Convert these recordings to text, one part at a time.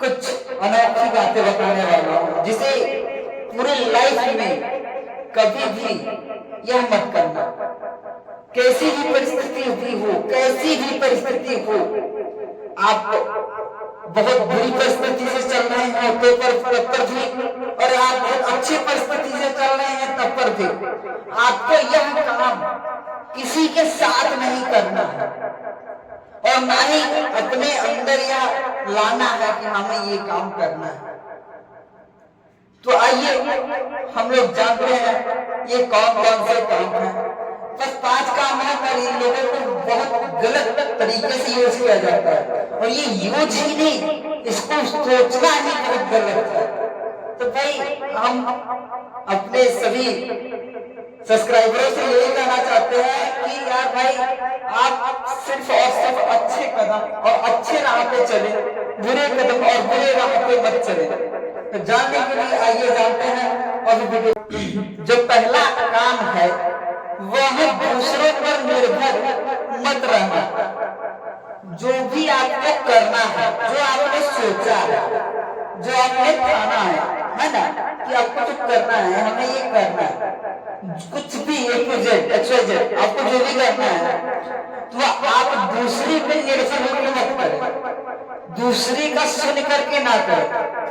कुछ अनोखी बातें बताने वाला हूँ, जिसे पूरे लाइफ में कभी भी यह मत करना, कैसी भी परिस्थिति भी हो, कैसी भी परिस्थिति हो, आप बहुत बुरी परिस्थिति से चल रहे हैं तब पर भी, और आप बहुत अच्छी परिस्थिति से चल रहे हैं तब पर भी आपको यह काम किसी के साथ नहीं करना है और ना ही अपने अंदर यह लाना है कि हमें ये काम करना है। तो आइए हम लोग जानते हैं ये कौन कौन से काम है। बस 5 काम है, पर इन लोगों को बहुत गलत तरीके से यूज किया जाता है और ये यूज ही नहीं, इसको सोचना ही बहुत गलत है। तो भाई हम अपने सभी सब्सक्राइबरों से यही कहना चाहते हैं कि यार भाई आप सिर्फ और सिर्फ अच्छे कदम और अच्छे राह पे चले, बुरे कदम और बुरे राह पे मत चले। तो जानने के लिए आइए जानते हैं। और जो पहला काम है वह दूसरों पर निर्भर मत रहना। जो भी आपको करना है, जो आपने सोचा है, जो आपने ठाना है ना कि आपको जो करना है, हमें ये करना है, कुछ भी A to Z, X Y Z आपको जो भी करना है, तो आप दूसरे पे निर्भर होकर मत करें, दूसरे का सुन करके ना करें।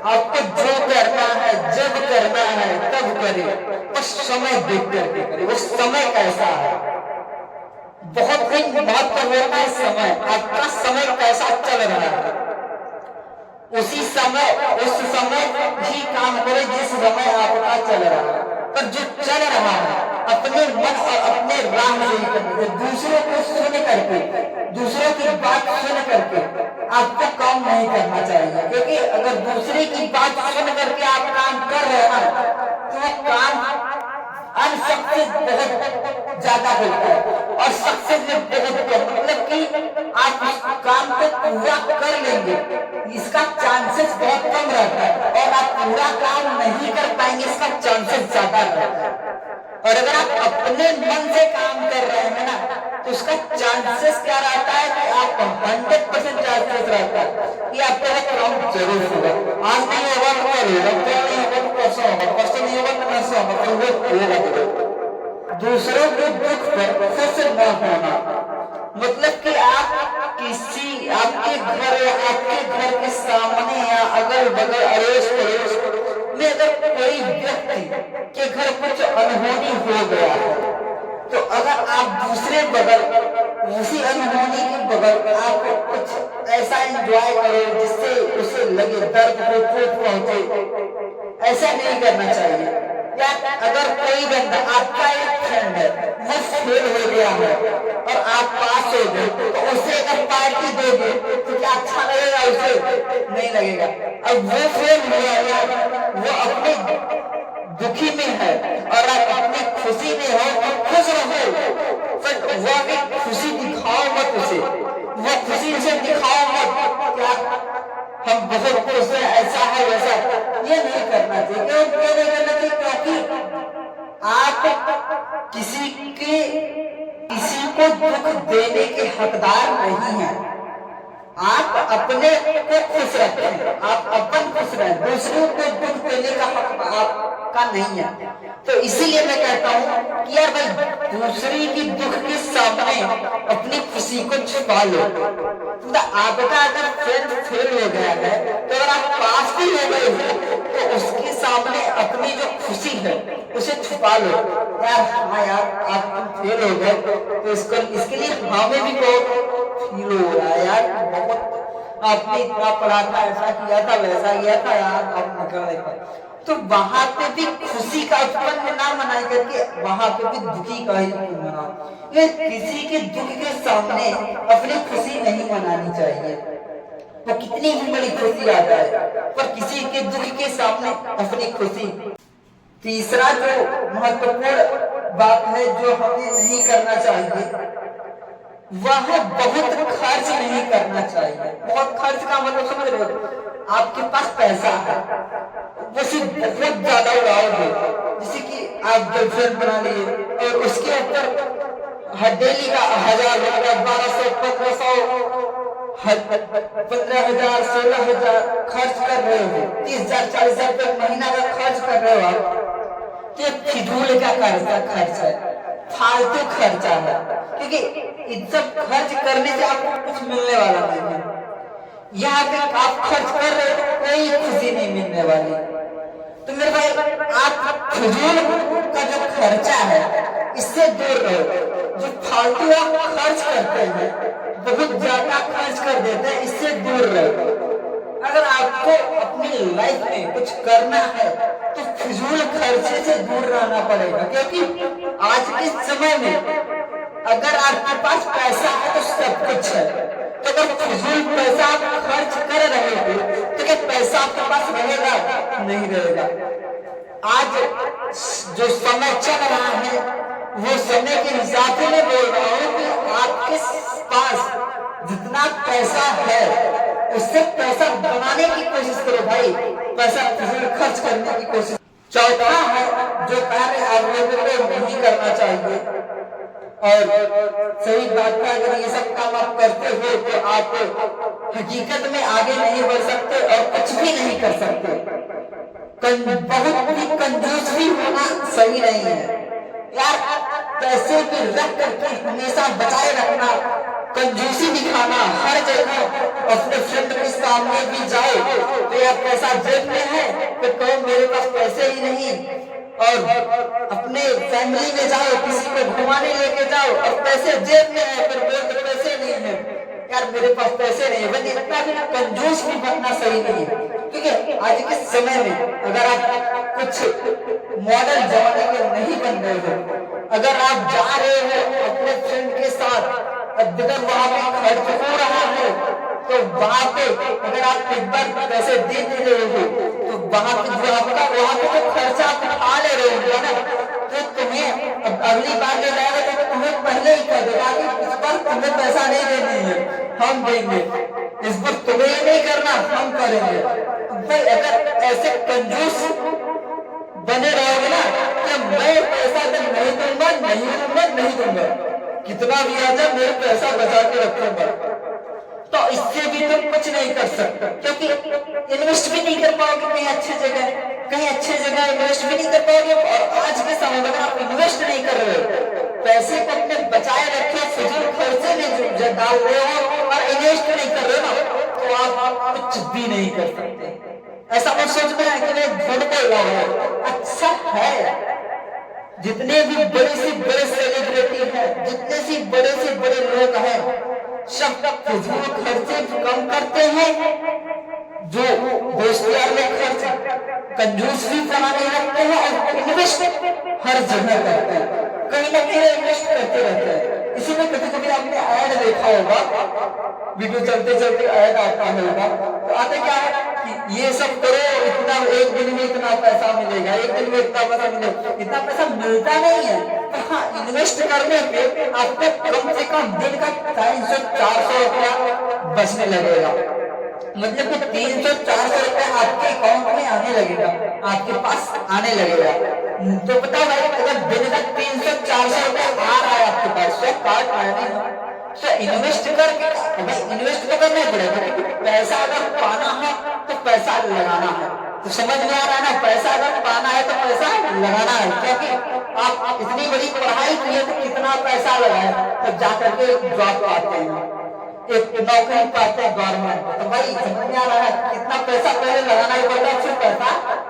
आपको जो करना है, जब करना है तब करें, बस समय देख करके करें। वो समय कैसा है बहुत ही महत्वपूर्ण है। समय, आपका समय कैसा चल रहा है, उस समय ही काम करें जिस समय आपका चल रहा है। पर जो चल रहा है अपने मन और अपने राह में नहीं करना, दूसरों को सुन करके, दूसरों की बात सुन करके आपको काम नहीं करना चाहिए। क्योंकि अगर दूसरे की बात सुन करके आप काम कर रहे हैं तो वो काम अनसक्सेस बहुत ज्यादा होता है और सक्सेस में बहुत कम, मतलब कि आप इस काम को पूरा कर लेंगे इसका चांसेस बहुत कम रहता है और आप पूरा काम नहीं कर पाएंगे इसका चांसेस ज्यादा रहता है। और अगर आप अपने मन से काम कर रहे हैं ना तो उसका चांसेस क्या रहता है कि आप 100% चांसेस रहता है कि आपका काम जरूर होगा। आज नहीं होगा तो कल होगा, कल नहीं होगा तो परसों होगा, परसों नहीं होगा तो नरसों होगा, तो वो होगा। दूसरों के दुख पर खुश न होना, मतलब कि आप किसी आपके घर के सामने या अगल बगल अड़ोस पड़ोस में अगर कोई व्यक्ति के घर कुछ अनहोनी हो गया है तो अगर आप दूसरे बगल उसी अनहोनी के बगल आप कुछ ऐसा एंजॉय करो जिससे उसे लगे दर्द को चोट पहुंचे, ऐसा नहीं करना चाहिए। या अगर कोई बंदा आपका एक फ्रेंड है वो फेल हो गया है और आप पास हो गए तो उसे अगर पार्टी दोगे तो क्या अच्छा लगेगा? उसे नहीं लगेगा। अब वो फेल हुआ है, वो अपने दुखी में है और आप अपनी खुशी में हो और खुश रहो, पर वो भी खुशी दिखाओ मत उसे, वो खुशी से दिखाओ मत क्या हम बहुत खुश हैं, ऐसा है वैसा, ये नहीं करना चाहिए। क्यों नहीं करना चाहिए? क्योंकि आप किसी को दुख देने के हकदार नहीं हैं। आप अपने को खुश रखें, आप अपन खुश रहें, दूसरों को दुख देने का हक आपका नहीं है। तो इसीलिए मैं कहता हूँ कि यार भाई दूसरे की दुख के सामने अपनी खुशी को छुपा लो। तो आपका अगर फ्रेंड फेल हो गया है तो अगर आप पास भी हो गए हो तो उसके सामने अपनी जो खुशी है उसे छुपा लो। यार हाँ यार आप फेल हो गए तो इसके लिए हमें भी बहुत फील हो रहा है यार, बहुत आपने इतना पढ़ा था, ऐसा किया था, वैसा किया था यार, आप निकल नहीं पाए। तो वहां पे भी खुशी का उत्पन्न ना मनाई करके वहां पे भी दुखी का ही मनाओ। ये किसी के दुख के सामने अपनी खुशी नहीं मनानी चाहिए, तो कितनी भी बड़ी खुशी आ जाए पर किसी के दुख के सामने अपनी खुशी। तीसरा जो महत्वपूर्ण बात है जो हमें नहीं करना चाहिए वह बहुत खर्च नहीं करना चाहिए। बहुत खर्च का मतलब समझ रहे हो, आपके पास पैसा है वो सिर्फ बहुत ज्यादा उड़ाओगे, जैसे कि आप गर्लफ्रेंड बना लिए और उसके ऊपर डेली का 1000 रुपया 1200 1500 15,000 16,000 खर्च कर रहे हो, 30,000 40,000 रुपये महीना का खर्च कर रहे हो आप, तो फिजूल का खर्च है, फालतू खर्चा है, क्योंकि इन सब खर्च करने से आपको कुछ मिलने वाला नहीं है। यहाँ पे आप खर्च कर रहे हो, कोई खुशी नहीं मिलने वाली। तो मेरे भाई, आप फिजूल का जो खर्चा है इससे दूर रहो। जो फालतू आप खर्च करते हैं, बहुत ज्यादा खर्च कर देते हैं, इससे दूर रहो। अगर आपको अपनी लाइफ में कुछ करना है तो फिजूल खर्चे से दूर रहना पड़ेगा, क्योंकि आज के समय में अगर आपके पास पैसा है तो सब कुछ है। तो अगर फिजूल पैसा आप खर्च कर रहे हो तो क्या पैसा आपके पास रहेगा? नहीं रहेगा। आज जो समय चल रहा है वो समय के हिसाब से मैं बोल रहा हूँ कि आपके पास जितना पैसा है उससे पैसा बनाने की कोशिश करो भाई, पैसा फिजूल खर्च करने की कोशिश। चौथा है जो कार्य आप लोगों को नहीं करना चाहिए, और सही बात है, अगर ये सब काम आप करते हो तो आप हकीकत में आगे नहीं बढ़ सकते और कुछ भी नहीं कर सकते। बहुत भी कंजूस भी होना सही नहीं है यार। पैसे की रख करके हमेशा बचाए रखना, कंजूसी दिखाना हर जगह, अपने फ्रेंड के सामने भी जाओ तो यार पैसा जेब में है तो कहो मेरे पास पैसे ही नहीं, और अपने फैमिली में जाओ किसी को घुमाने लेके जाओ और पैसे जेब में है फिर बोलते पैसे नहीं है, यार मेरे पास पैसे नहीं है। बस इतना भी कंजूस भी बनना सही नहीं है, क्योंकि आज के समय में अगर आप कुछ मॉडल जमाने के नहीं बन रहे हो, अगर आप जा रहे हो अपने फ्रेंड के साथ, अगर वहां पे खर्च हो रहा है तो वहां पे अगर आप एक बार पैसे दे रहे हो तो वहां पे जो खर्चा आप उठा ले रहे हो ना, तो तुम्हें अगली बार जो जाएगा तो तुम्हें पहले ही कर देगा कि इस बार तुम्हें पैसा नहीं देनी है, हम देंगे, इस बार तुम्हें नहीं करना, हम करेंगे। भाई अगर ऐसे कंजूस बने रहोगे ना कि मैं पैसा जब नहीं दूंगा, कितना भी आ जाए मेरे पैसा बचा के रखूंगा, तो इससे भी तुम कुछ नहीं कर सकते, क्योंकि इन्वेस्ट भी नहीं कर पाओगे कहीं अच्छे जगह इन्वेस्ट भी नहीं कर पाओगे। और आज के समय में अगर आप इन्वेस्ट नहीं कर रहे हो, पैसे को अपने बचाए रखे, फिजूल खर्चे में डाल रहे हो और इन्वेस्ट नहीं कर रहे हो, तो आप कुछ भी नहीं कर सकते। ऐसा मत सोचना है कि मैं झूठ बोल रहा हूँ, अच्छा है जितने भी बड़े से बड़े सेलिब्रिटी हैं, जितने से बड़े लोग हैं, सब फिजूल खर्चे कम करते हैं, जो दोस्तियार में खर्च कंजूस भी बनाने लगते हैं और इन्वेस्ट हर जगह करते हैं, कहीं ना कहीं इन्वेस्ट करते रहते हैं। इसी में कभी कभी आपने ऐड देखा होगा, वीडियो चलते चलते ऐड आता होगा, तो आते क्या है कि ये सब करो, इतना एक दिन में इतना पैसा मिलेगा, एक दिन में इतना पैसा मिलेगा। इतना पैसा मिलता नहीं है, तो हाँ इन्वेस्ट करने पे आपको कम से कम दिन का 300-400 रुपया बचने लगेगा, मतलब कि 300-400 रुपया आपके अकाउंट में आने लगेगा, आपके पास आने लगेगा। तो बताओ भाई, अगर दिन का 300-400 रुपया आ रहा है आपके पास, तो कार्ड आने तो इन्वेस्ट करके इन्वेस्ट तो करना ही पड़ेगा, क्योंकि पैसा अगर पाना है तो पैसा लगाना है। तो समझ में आ रहा है ना, पैसा अगर पाना है तो पैसा लगाना है, क्योंकि आप इतनी बड़ी पढ़ाई किए तो कितना पैसा लगाए, तब जाकर के जॉब पाते हैं, एक नौकरी पाते हैं गवर्नमेंट। तो भाई समझ में आ रहा है कितना पैसा पहले लगाना ही पड़ता है, फिर पैसा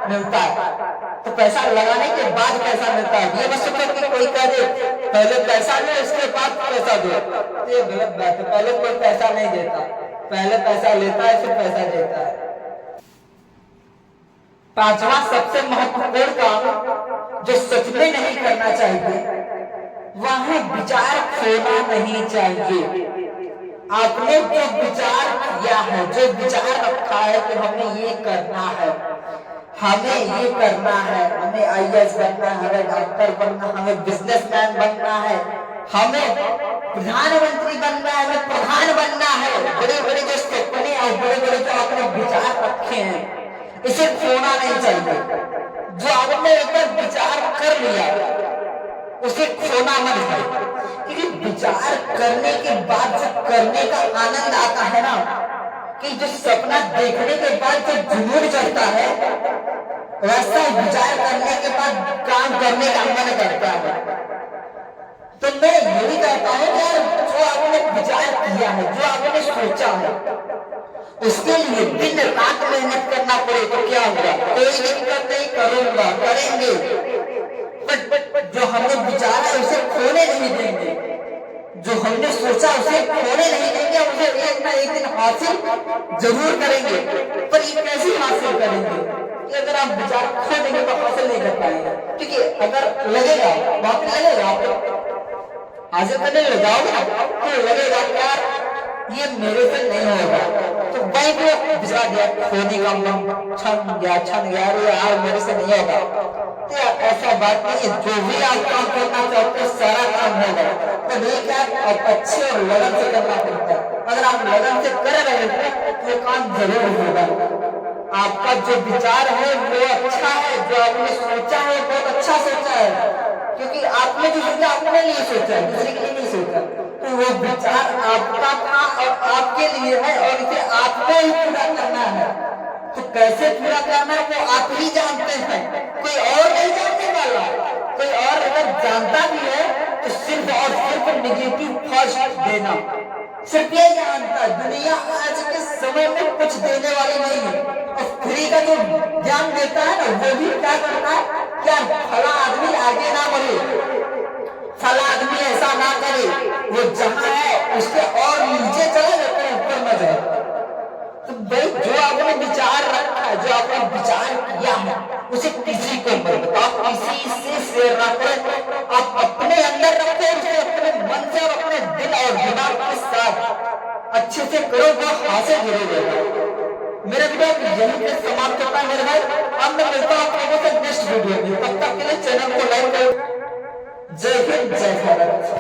मिलता है। तो पैसा लगाने के बाद पैसा मिलता है। ये मत सोचो कि कोई कह दे पहले पैसा ले उसके बाद पैसा दो, ये गलत बात है। पहले कोई पैसा नहीं देता, पहले पैसा लेता है फिर पैसा देता है। पांचवा सबसे महत्वपूर्ण काम जो सच में नहीं करना चाहिए वह है विचार खोना नहीं चाहिए। आपने जो विचार किया है, जो विचार रखा है कि हमें ये करना है, हमें ये करना है, हमें आईएएस बनना है, हमें डॉक्टर बनना, हमें बिजनेसमैन बनना है, हमें प्रधानमंत्री बनना है, हमें प्रधान बनना है, बड़े बड़े जो सपने और बड़े बड़े जो आपने विचार रखे हैं, इसे खोना नहीं चाहिए। जो आपने एक बार विचार कर लिया उसे खोना मत है। क्योंकि विचार करने के बाद जो करने का आनंद आता है ना, कि जो सपना देखने के बाद जो जुनून चढ़ता है, वैसा विचार करने के बाद काम करने का मन करता है। तो मैं यही कहता हूं कि यार जो आपने विचार किया है, जो आपने सोचा है, उसके लिए दिन रात मेहनत करना पड़े तो क्या होगा? कोई दिक्कत नहीं, करूंगा, करेंगे, बट जो हमने विचारा उसे खोने नहीं देंगे, जो हमने सोचा उसे खोने नहीं देंगे, उसे एक ना एक दिन हासिल जरूर करेंगे। पर ये कैसे हासिल करेंगे? कि अगर आप विचार खो देंगे तो हासिल नहीं कर पाएंगे। क्योंकि अगर लगेगा, वहां पे लगेगा, आप हासिल करने लगाओगे तो लगेगा यार ये मेरे से नहीं होगा, तो वही पे भिजवा दिया, खोने का मन छन गया यार मेरे से नहीं होगा। तो ऐसा बात नहीं है, जो भी आप काम करना चाहते हो सारा काम होगा, तो नहीं क्या आप अच्छे और लगन से करना पड़ता है। अगर आप लगन से कर रहे हो तो काम जरूर होगा। आपका जो विचार है वो अच्छा है, जो आपने सोचा है बहुत अच्छा सोचा है, क्योंकि आपने जो सोचा अपने लिए सोचा है, दूसरे के लिए नहीं सोचा। तो वो विचार आपका था और आपके लिए है और इसे आपको ही पूरा करना है। तो कैसे पूरा करना है वो आप ही जानते हैं, कोई और नहीं जानने वाला। कोई और अगर जानता भी है तो सिर्फ और सिर्फ नेगेटिव फर्स्ट देना, सिर्फ ये जानता है। दुनिया आज के समय में कुछ देने वाली नहीं है, और फ्री का जो ज्ञान देता है ना वो भी क्या करता है, क्या फला आदमी आगे ना बढ़े, फला आदमी ऐसा ना करे, वो जहां है उसके और नीचे चला जाता है, ऊपर न जाए। तो भाई जो आपने विचार रखा है, जो आपने विचार किया है, उसे किसी को मत बताओ, किसी से शेयर ना करें। आप अपने अंदर रखो उसे, अपने मन से और अपने दिल और दिमाग के साथ अच्छे से करो, वो हासिल जरूर होगा। मेरा वीडियो यहीं पे समाप्त होता है मेरे भाई। अब मैं मिलता हूँ आप लोगों से नेक्स्ट वीडियो में, तब तक के लिए चैनल को लाइक करो। जय हिंद, जय भारत।